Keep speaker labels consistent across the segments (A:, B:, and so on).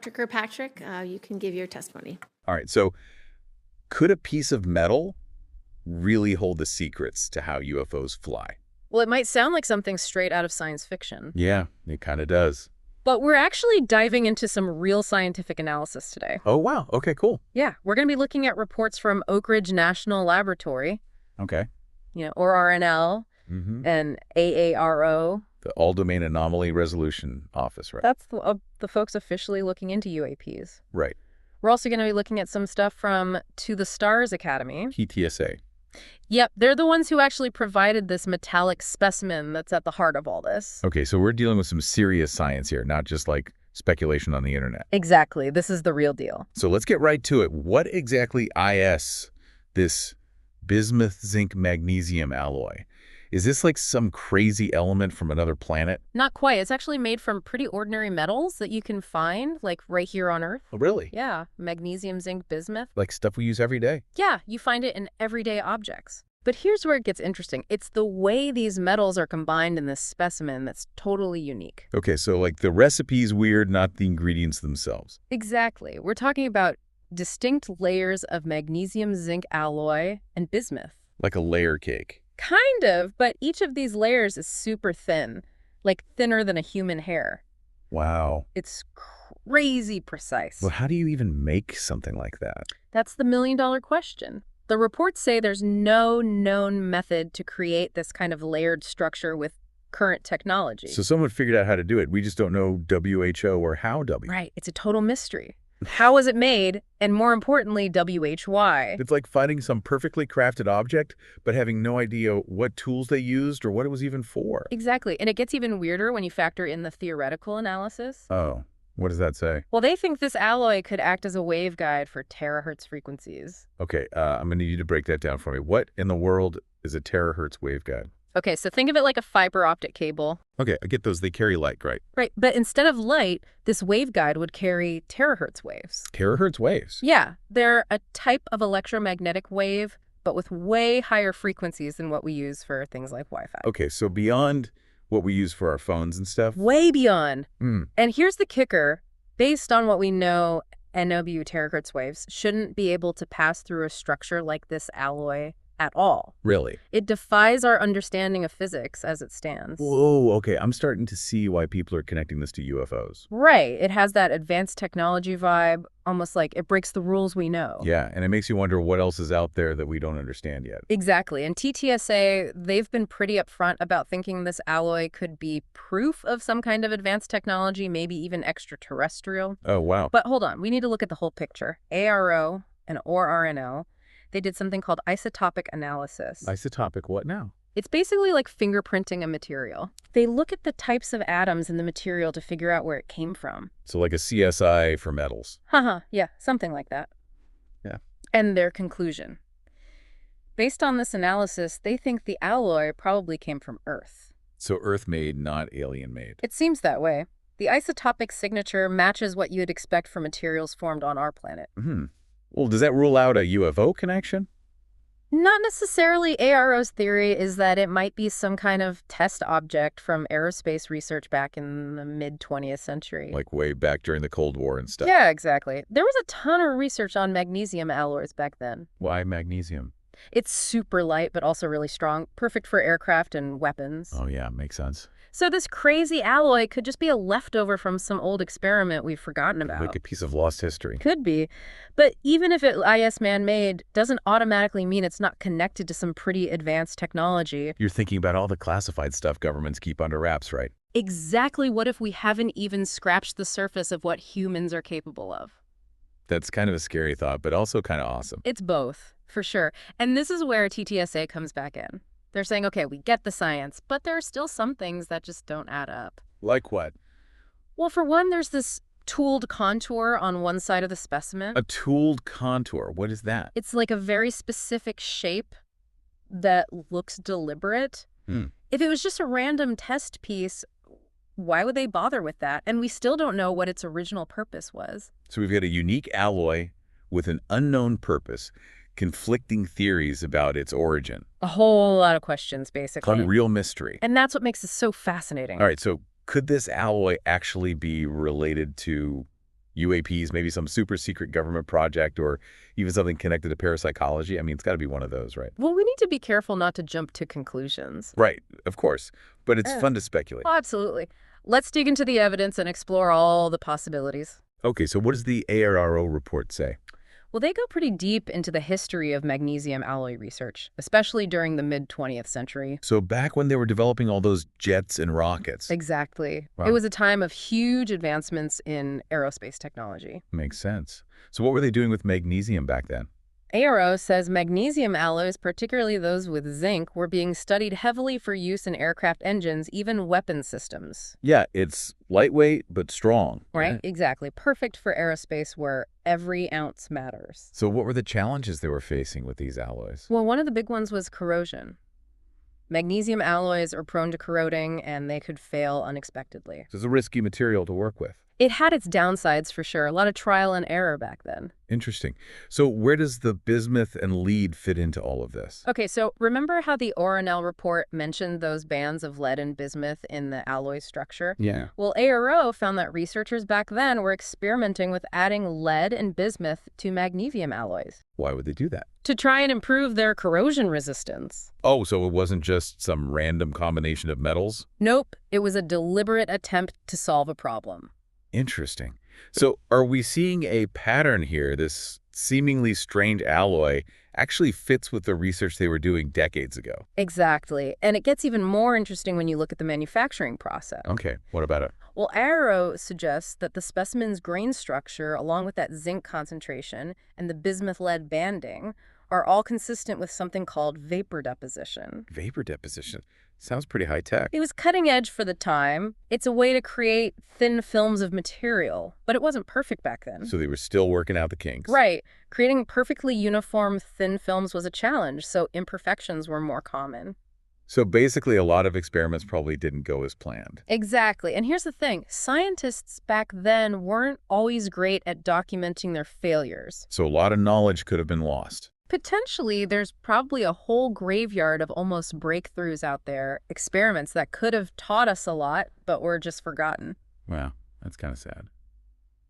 A: Patrick or Patrick, you can give your testimony.
B: All right, so could a piece of metal really hold the secrets to how UFOs fly?
C: Well, it might sound like something straight out of science fiction.
B: Yeah, it kind of does.
C: But we're actually diving into some real scientific analysis today.
B: Oh, wow. Okay, cool.
C: Yeah, we're going to be looking at reports from Oak Ridge National Laboratory,
B: Okay.
C: or RNL, and AARO.
B: The All-Domain Anomaly Resolution Office, right?
C: That's the folks officially looking into UAPs.
B: Right.
C: We're also going to be looking at some stuff from To the Stars Academy.
B: PTSA.
C: Yep, they're the ones who actually provided this metallic specimen that's at the heart of all this.
B: Okay, so we're dealing with some serious science here, not just like speculation on the internet.
C: Exactly. This is the real deal.
B: So let's get right to it. What exactly is this bismuth-zinc-magnesium alloy? Is this like some crazy element from another planet?
C: Not quite. It's actually made from pretty ordinary metals that you can find, like right here on Earth.
B: Oh, really?
C: Yeah, magnesium-zinc-bismuth.
B: Like stuff we use every day?
C: Yeah, you find it in everyday objects. But here's where it gets interesting. It's the way these metals are combined in this specimen that's totally unique.
B: Okay, so like the recipe's weird, not the ingredients themselves.
C: Exactly. We're talking about distinct layers of magnesium-zinc alloy and bismuth.
B: Like a layer cake.
C: Kind of, but each of these layers is super thin, like thinner than a human hair.
B: Wow.
C: It's crazy precise.
B: Well, how do you even make something like that?
C: That's the million-dollar question. The reports say there's no known method to create this kind of layered structure with current technology.
B: So someone figured out how to do it. We just don't know WHO or how W.
C: Right. It's a total mystery. How was it made? And more importantly, WHY.
B: It's like finding some perfectly crafted object, but having no idea what tools they used or what it was even for.
C: Exactly. And it gets even weirder when you factor in the theoretical analysis.
B: Oh, what does that say?
C: Well, they think this alloy could act as a waveguide for terahertz frequencies.
B: Okay, I'm going to need you to break that down for me. What in the world is a terahertz waveguide?
C: Okay, so think of it like a fiber optic cable.
B: Okay, I get those. They carry light, right?
C: Right, but instead of light, this waveguide would carry terahertz waves.
B: Terahertz waves?
C: Yeah, they're a type of electromagnetic wave, but with way higher frequencies than what we use for things like Wi-Fi.
B: Okay, so beyond what we use for our phones and stuff?
C: Way beyond. And here's the kicker. Based on what we know, NW terahertz waves shouldn't be able to pass through a structure like this alloy at all.
B: Really?
C: It defies our understanding of physics as it stands.
B: Whoa, okay. I'm starting to see why people are connecting this to UFOs.
C: Right. It has that advanced technology vibe, almost like it breaks the rules we know.
B: Yeah, and it makes you wonder what else is out there that we don't understand yet.
C: Exactly. And TTSA, they've been pretty upfront about thinking this alloy could be proof of some kind of advanced technology, maybe even extraterrestrial.
B: Oh, wow.
C: But hold on. We need to look at the whole picture. ARO and RNL, they did something called isotopic analysis.
B: Isotopic what now?
C: It's basically like fingerprinting a material. They look at the types of atoms in the material to figure out where it came from.
B: So like a CSI for metals.
C: Yeah, something like that.
B: Yeah.
C: And their conclusion. Based on this analysis, they think the alloy probably came from Earth.
B: So Earth-made, not alien-made.
C: It seems that way. The isotopic signature matches what you'd expect from materials formed on our planet.
B: Well, does that rule out a UFO connection?
C: Not necessarily. ARO's theory is that it might be some kind of test object from aerospace research back in the mid-20th century.
B: Like way back during the Cold War and stuff.
C: Yeah, exactly. There was a ton of research on magnesium alloys back then.
B: Why magnesium?
C: It's super light, but also really strong. Perfect for aircraft and weapons.
B: Oh, yeah, makes sense.
C: So this crazy alloy could just be a leftover from some old experiment we've forgotten about.
B: Like a piece of lost history.
C: Could be. But even if it IS man-made, doesn't automatically mean it's not connected to some pretty advanced technology.
B: You're thinking about all the classified stuff governments keep under wraps, right?
C: Exactly. What if we haven't even scratched the surface of what humans are capable of?
B: That's kind of a scary thought, but also kind of awesome.
C: It's both, for sure. And this is where TTSA comes back in. They're saying, okay, we get the science, but there are still some things that just don't add up.
B: Like what?
C: Well, for one, there's this tooled contour on one side of the specimen.
B: A tooled contour? What is that?
C: It's like a very specific shape that looks deliberate. If it was just a random test piece, why would they bother with that? And we still don't know what its original purpose was.
B: So we've got a unique alloy with an unknown purpose, conflicting theories about its origin.
C: A whole lot of questions, basically.
B: A real mystery.
C: And that's what makes it so fascinating.
B: All right, so could this alloy actually be related to UAPs, maybe some super secret government project or even something connected to parapsychology? I mean, it's got to be one of those, right?
C: Well, we need to be careful not to jump to conclusions.
B: Right, of course. But it's fun to speculate.
C: Oh, absolutely. Let's dig into the evidence and explore all the possibilities.
B: Okay, so what does the ARRO report say?
C: Well, they go pretty deep into the history of magnesium alloy research, especially during the mid-20th century.
B: So back when they were developing all those jets and rockets.
C: Exactly.
B: Wow.
C: It was a time of huge advancements in aerospace technology.
B: Makes sense. So what were they doing with magnesium back then?
C: ARO says magnesium alloys, particularly those with zinc, were being studied heavily for use in aircraft engines, even weapon systems.
B: Yeah, it's lightweight but strong.
C: Right?
B: Yeah.
C: Exactly. Perfect for aerospace where every ounce matters.
B: So what were the challenges they were facing with these alloys?
C: Well, one of the big ones was corrosion. Magnesium alloys are prone to corroding, and they could fail unexpectedly.
B: So it's a risky material to work with.
C: It had its downsides for sure. A lot of trial and error back then.
B: Interesting. So where does the bismuth and lead fit into all of this?
C: Okay, so remember how the Oronell report mentioned those bands of lead and bismuth in the alloy structure?
B: Yeah.
C: Well, ARO found that researchers back then were experimenting with adding lead and bismuth to magnesium alloys
B: Why would they do that?
C: to try and improve their corrosion resistance.
B: Oh, so it wasn't just some random combination of metals?
C: Nope, it was a deliberate attempt to solve a problem.
B: Interesting. So are we seeing a pattern here? This seemingly strange alloy actually fits with the research they were doing decades ago.
C: Exactly. And it gets even more interesting when you look at the manufacturing process.
B: Okay, what about it?
C: Well, ARO suggests that the specimen's grain structure, along with that zinc concentration and the bismuth-lead banding, are all consistent with something called vapor deposition.
B: Vapor deposition. Sounds pretty high-tech.
C: It was cutting edge for the time. It's a way to create thin films of material, but it wasn't perfect back then.
B: So they were still working out the kinks.
C: Right. Creating perfectly uniform thin films was a challenge, so imperfections were more common.
B: So basically a lot of experiments probably didn't go as planned.
C: Exactly. And here's the thing. Scientists back then weren't always great at documenting their failures.
B: So a lot of knowledge could have been lost.
C: Potentially, there's probably a whole graveyard of almost breakthroughs out there, experiments that could have taught us a lot, but were just forgotten.
B: Wow, that's kind of sad.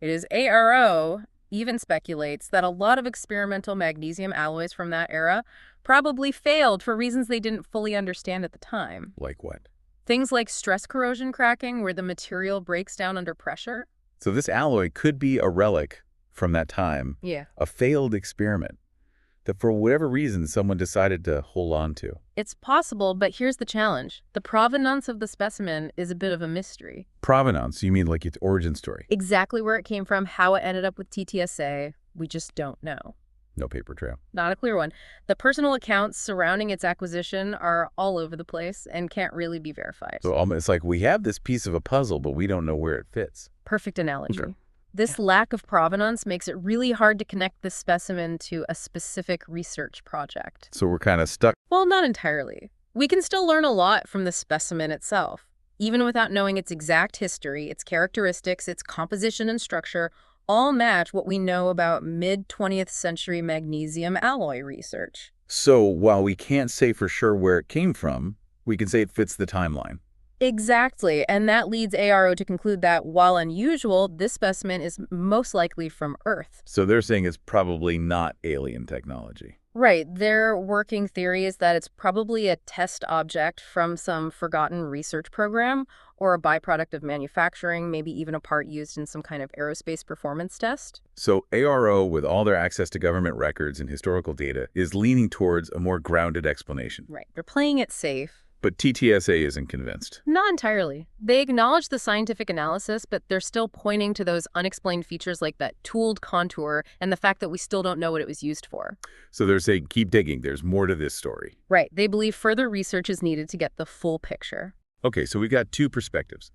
C: It is ARO even speculates that a lot of experimental magnesium alloys from that era probably failed for reasons they didn't fully understand at the time.
B: Like what?
C: Things like stress corrosion cracking, where the material breaks down under pressure.
B: So this alloy could be a relic from that time,
C: Yeah.
B: a failed experiment that for whatever reason someone decided to hold on to.
C: It's possible, but here's the challenge. The provenance of the specimen is a bit of a mystery.
B: Provenance, you mean like its origin story?
C: Exactly where it came from, how it ended up with TTSA, we just don't know.
B: No paper trail.
C: Not a clear one. The personal accounts surrounding its acquisition are all over the place and can't really be verified.
B: So it's like we have this piece of a puzzle, but we don't know where it fits.
C: Perfect analogy.
B: Okay.
C: This lack of provenance makes it really hard to connect this specimen to a specific research project.
B: So we're kind of stuck.
C: Well, not entirely. We can still learn a lot from the specimen itself. Even without knowing its exact history, its characteristics, its composition and structure all match what we know about mid-20th century magnesium alloy research.
B: So while we can't say for sure where it came from, we can say it fits the timeline.
C: Exactly, and that leads ARO to conclude that, while unusual, this specimen is most likely from Earth.
B: So they're saying it's probably not alien technology.
C: Right, their working theory is that it's probably a test object from some forgotten research program or a byproduct of manufacturing, maybe even a part used in some kind of aerospace performance test.
B: So ARO, with all their access to government records and historical data, is leaning towards a more grounded explanation.
C: Right, they're playing it safe.
B: But TTSA isn't convinced.
C: Not entirely. They acknowledge the scientific analysis, but they're still pointing to those unexplained features like that tooled contour and the fact that we still don't know what it was used for.
B: So they're saying, keep digging. There's more to this story.
C: Right. They believe further research is needed to get the full picture.
B: Okay, so we've got two perspectives.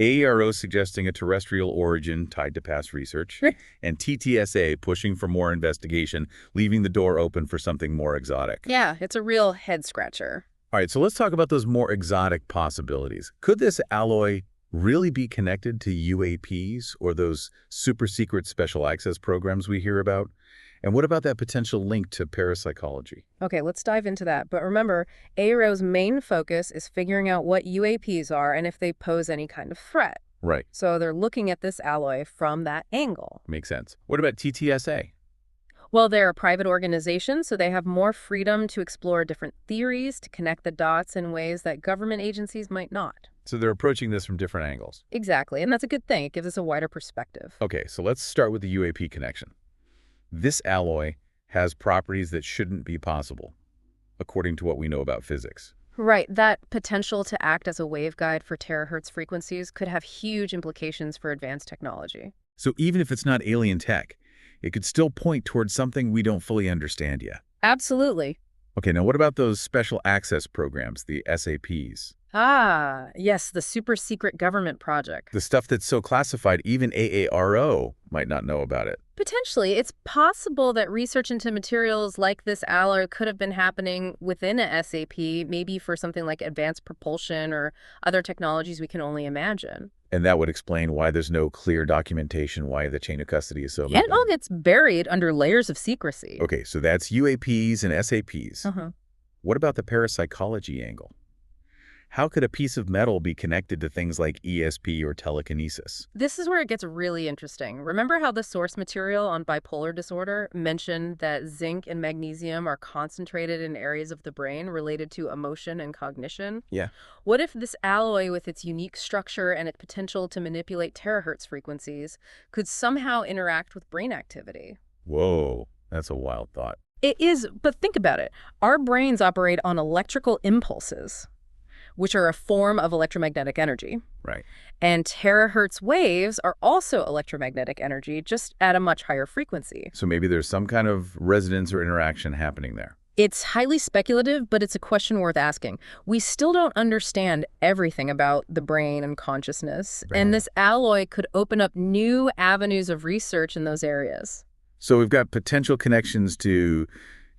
B: AERO suggesting a terrestrial origin tied to past research, and TTSA pushing for more investigation, leaving the door open for something more exotic.
C: Yeah, it's a real head-scratcher.
B: All right, so let's talk about those more exotic possibilities. Could this alloy really be connected to UAPs or those super secret special access programs we hear about? And what about that potential link to parapsychology?
C: Okay, let's dive into that. But remember, ARO's main focus is figuring out what UAPs are and if they pose any kind of threat.
B: Right.
C: So they're looking at this alloy from that angle.
B: Makes sense. What about TTSA?
C: Well, they're a private organization, so they have more freedom to explore different theories, to connect the dots in ways that government agencies might not.
B: So they're approaching this from different angles.
C: Exactly, and that's a good thing. It gives us a wider perspective.
B: Okay, so let's start with the UAP connection. This alloy has properties that shouldn't be possible, according to what we know about physics.
C: Right, that potential to act as a waveguide for terahertz frequencies could have huge implications for advanced technology.
B: So even if it's not alien tech, it could still point towards something we don't fully understand yet.
C: Absolutely.
B: Okay, now what about those special access programs, the SAPs?
C: Ah, yes, the super secret government project.
B: The stuff that's so classified even AARO might not know about it.
C: Potentially, it's possible that research into materials like this alloy could have been happening within a SAP, maybe for something like advanced propulsion or other technologies we can only imagine.
B: And that would explain why there's no clear documentation, why the chain of custody is so
C: And it all gets buried under layers of secrecy.
B: Okay, so that's UAPs and SAPs. What about the parapsychology angle? How could a piece of metal be connected to things like ESP or telekinesis?
C: This is where it gets really interesting. Remember how the source material on bipolar disorder mentioned that zinc and magnesium are concentrated in areas of the brain related to emotion and cognition?
B: Yeah.
C: What if this alloy, with its unique structure and its potential to manipulate terahertz frequencies, could somehow interact with brain activity?
B: Whoa, that's a wild thought.
C: It is, but think about it. Our brains operate on electrical impulses, which are a form of electromagnetic energy.
B: Right.
C: And terahertz waves are also electromagnetic energy, just at a much higher frequency.
B: So maybe there's some kind of resonance or interaction happening there.
C: It's highly speculative, but it's a question worth asking. We still don't understand everything about the brain and consciousness, and this alloy could open up new avenues of research in those areas.
B: So we've got potential connections to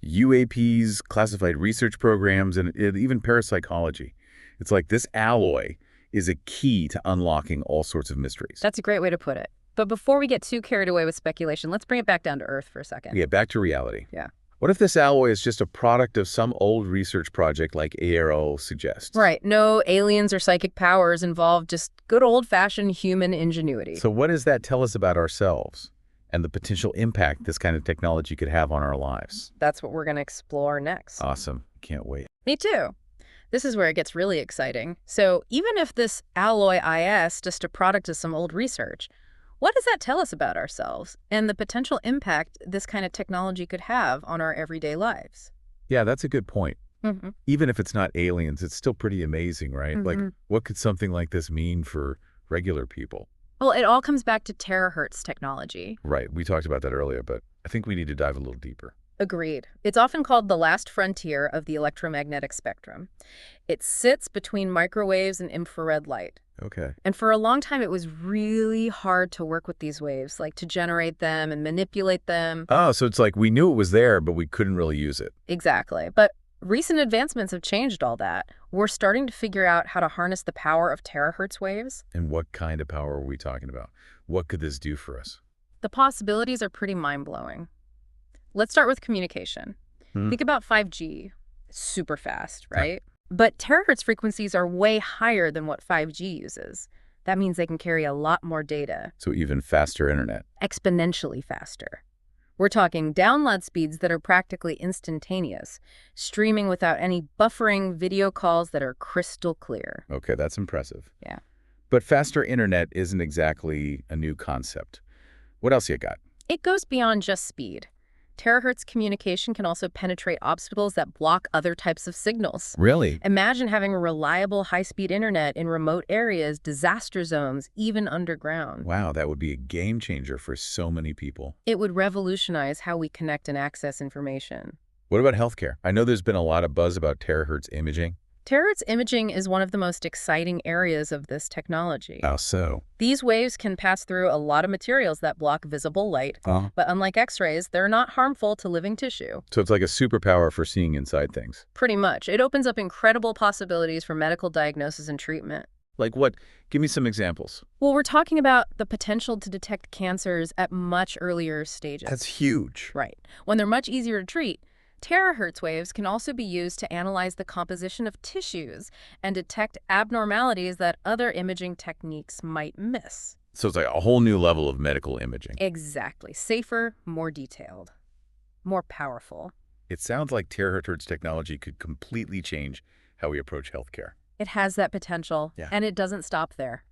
B: UAPs, classified research programs, and even parapsychology. It's like this alloy is a key to unlocking all sorts of mysteries.
C: That's a great way to put it. But before we get too carried away with speculation, let's bring it back down to earth for a second.
B: Yeah, back to reality.
C: Yeah.
B: What if this alloy is just a product of some old research project like ARO suggests?
C: Right. No aliens or psychic powers involved, just good old-fashioned human ingenuity.
B: So what does that tell us about ourselves and the potential impact this kind of technology could have on our lives?
C: That's what we're going to explore next.
B: Awesome. Can't wait.
C: Me too. This is where it gets really exciting. So even if this alloy is just a product of some old research, what does that tell us about ourselves and the potential impact this kind of technology could have on our everyday lives?
B: Yeah, that's a good point. Even if it's not aliens, it's still pretty amazing, right? Like, what could something like this mean for regular people?
C: Well, it all comes back to terahertz technology.
B: Right. We talked about that earlier, but I think we need to dive a little deeper.
C: Agreed. It's often called the last frontier of the electromagnetic spectrum. It sits between microwaves and infrared light.
B: Okay.
C: And for a long time, it was really hard to work with these waves, like to generate them and manipulate them.
B: Oh, so it's like we knew it was there, but we couldn't really use it.
C: Exactly. But recent advancements have changed all that. We're starting to figure out how to harness the power of terahertz waves.
B: And what kind of power are we talking about? What could this do for us?
C: The possibilities are pretty mind-blowing. Let's start with communication. Think about 5G. Super fast, right? But terahertz frequencies are way higher than what 5G uses. That means they can carry a lot more data.
B: So even faster internet.
C: Exponentially faster. We're talking download speeds that are practically instantaneous, streaming without any buffering, video calls that are crystal clear.
B: Okay, that's impressive.
C: Yeah.
B: But faster internet isn't exactly a new concept. What else you got?
C: It goes beyond just speed. Terahertz communication can also penetrate obstacles that block other types of signals.
B: Really?
C: Imagine having a reliable high-speed internet in remote areas, disaster zones, even underground.
B: Wow, that would be a game changer for so many people.
C: It would revolutionize how we connect and access information.
B: What about healthcare? I know there's been a lot of buzz about terahertz imaging.
C: Terahertz imaging is one of the most exciting areas of this technology.
B: How so?
C: These waves can pass through a lot of materials that block visible light, but unlike X-rays, they're not harmful to living tissue.
B: So it's like a superpower for seeing inside things.
C: Pretty much. It opens up incredible possibilities for medical diagnosis and treatment.
B: Like what? Give me some examples.
C: Well, we're talking about the potential to detect cancers at much earlier stages.
B: That's huge.
C: Right. When they're much easier to treat, Terahertz waves can also be used to analyze the composition of tissues and detect abnormalities that other imaging techniques might miss.
B: So it's like a whole new level of medical imaging.
C: Exactly. Safer, more detailed, more powerful.
B: It sounds like terahertz technology could completely change how we approach healthcare.
C: It has that potential,
B: Yeah.
C: and it doesn't stop there.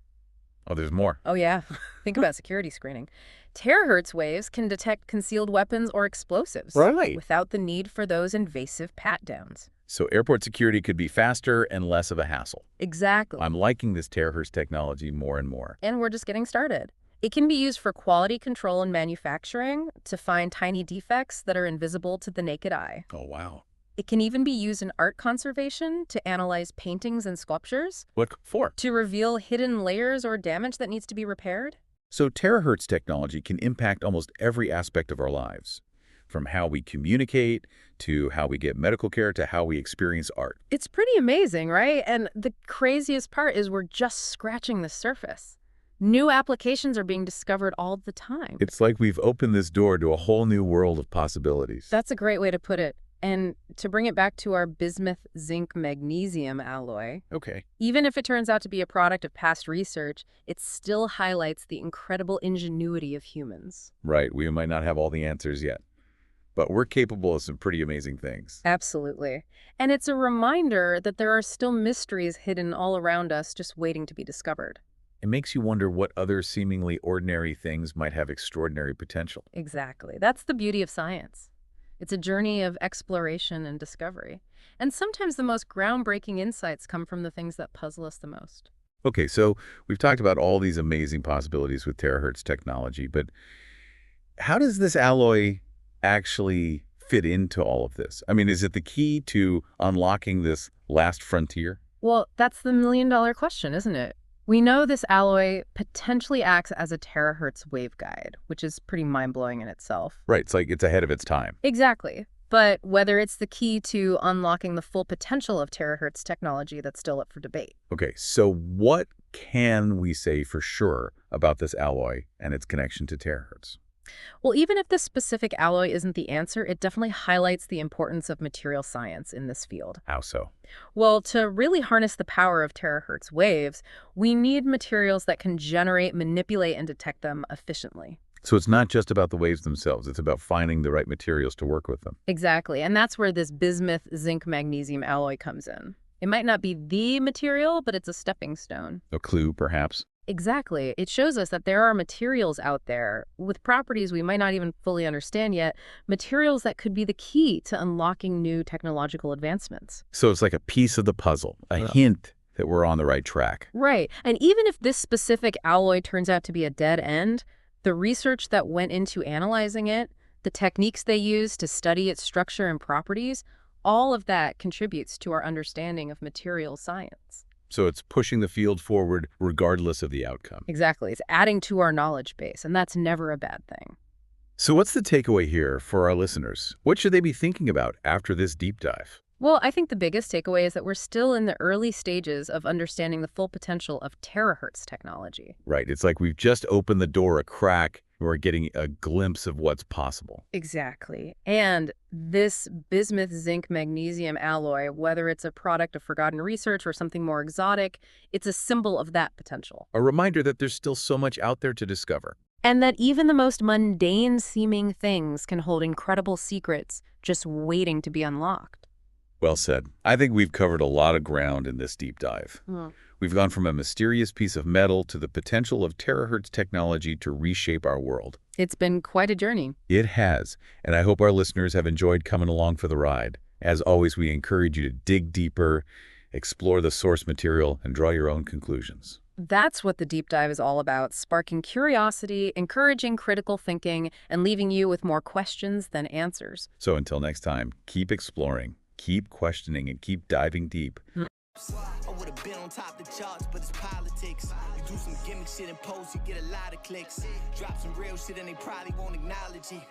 B: Oh, there's more.
C: Oh, yeah. Think about security screening. Terahertz waves can detect concealed weapons or explosives
B: Right.
C: without the need for those invasive pat-downs.
B: So airport security could be faster and less of a hassle.
C: Exactly.
B: I'm liking this terahertz technology more and more.
C: And we're just getting started. It can be used for quality control and manufacturing to find tiny defects that are invisible to the naked eye.
B: Oh, wow.
C: It can even be used in art conservation to analyze paintings and sculptures,
B: What for?
C: to reveal hidden layers or damage that needs to be repaired.
B: So terahertz technology can impact almost every aspect of our lives, from how we communicate to how we get medical care to how we experience art.
C: It's pretty amazing, right? And the craziest part is we're just scratching the surface. New applications are being discovered all the time.
B: It's like we've opened this door to a whole new world of possibilities.
C: That's a great way to put it. And to bring it back to our bismuth-zinc-magnesium alloy,
B: Okay.
C: even if it turns out to be a product of past research, it still highlights the incredible ingenuity of humans.
B: Right. We might not have all the answers yet, but we're capable of some pretty amazing things.
C: Absolutely. And it's a reminder that there are still mysteries hidden all around us just waiting to be discovered.
B: It makes you wonder what other seemingly ordinary things might have extraordinary potential.
C: Exactly. That's the beauty of science. It's a journey of exploration and discovery. And sometimes the most groundbreaking insights come from the things that puzzle us the most.
B: Okay, so we've talked about all these amazing possibilities with terahertz technology, but how does this alloy actually fit into all of this? I mean, is it the key to unlocking this last frontier?
C: Well, that's the million-dollar question, isn't it? We know this alloy potentially acts as a terahertz waveguide, which is pretty mind-blowing in itself.
B: Right, it's like it's ahead of its time.
C: Exactly. But whether it's the key to unlocking the full potential of terahertz technology, that's still up for debate.
B: Okay, so what can we say for sure about this alloy and its connection to terahertz?
C: Well, even if this specific alloy isn't the answer, it definitely highlights the importance of material science in this field.
B: How so?
C: Well, to really harness the power of terahertz waves, we need materials that can generate, manipulate, and detect them efficiently.
B: So it's not just about the waves themselves, it's about finding the right materials to work with them.
C: Exactly, and that's where this bismuth-zinc-magnesium alloy comes in. It might not be the material, but it's a stepping stone.
B: A clue, perhaps?
C: Exactly. It shows us that there are materials out there with properties we might not even fully understand yet, materials that could be the key to unlocking new technological advancements.
B: So it's like a piece of the puzzle, a hint that we're on the right track.
C: Right. And even if this specific alloy turns out to be a dead end, the research that went into analyzing it, the techniques they used to study its structure and properties, all of that contributes to our understanding of material science.
B: So it's pushing the field forward regardless of the outcome.
C: Exactly. It's adding to our knowledge base, and that's never a bad thing.
B: So what's the takeaway here for our listeners? What should they be thinking about after this deep dive?
C: Well, I think the biggest takeaway is that we're still in the early stages of understanding the full potential of terahertz technology.
B: Right. It's like we've just opened the door a crack. We're getting a glimpse of what's possible.
C: Exactly. And this bismuth-zinc-magnesium alloy, whether it's a product of forgotten research or something more exotic, it's a symbol of that potential.
B: A reminder that there's still so much out there to discover.
C: And that even the most mundane-seeming things can hold incredible secrets just waiting to be unlocked.
B: Well said. I think we've covered a lot of ground in this deep dive. We've gone from a mysterious piece of metal to the potential of terahertz technology to reshape our world.
C: It's been quite a journey.
B: It has, and I hope our listeners have enjoyed coming along for the ride. As always, we encourage you to dig deeper, explore the source material, and draw your own conclusions.
C: That's what the deep dive is all about, sparking curiosity, encouraging critical thinking, and leaving you with more questions than answers.
B: So until next time, keep exploring, keep questioning, and keep diving deep.
D: I would have been on top of the charts, but it's politics. You do some gimmick shit and post, you get a lot of clicks. Drop some real shit and they probably won't acknowledge you.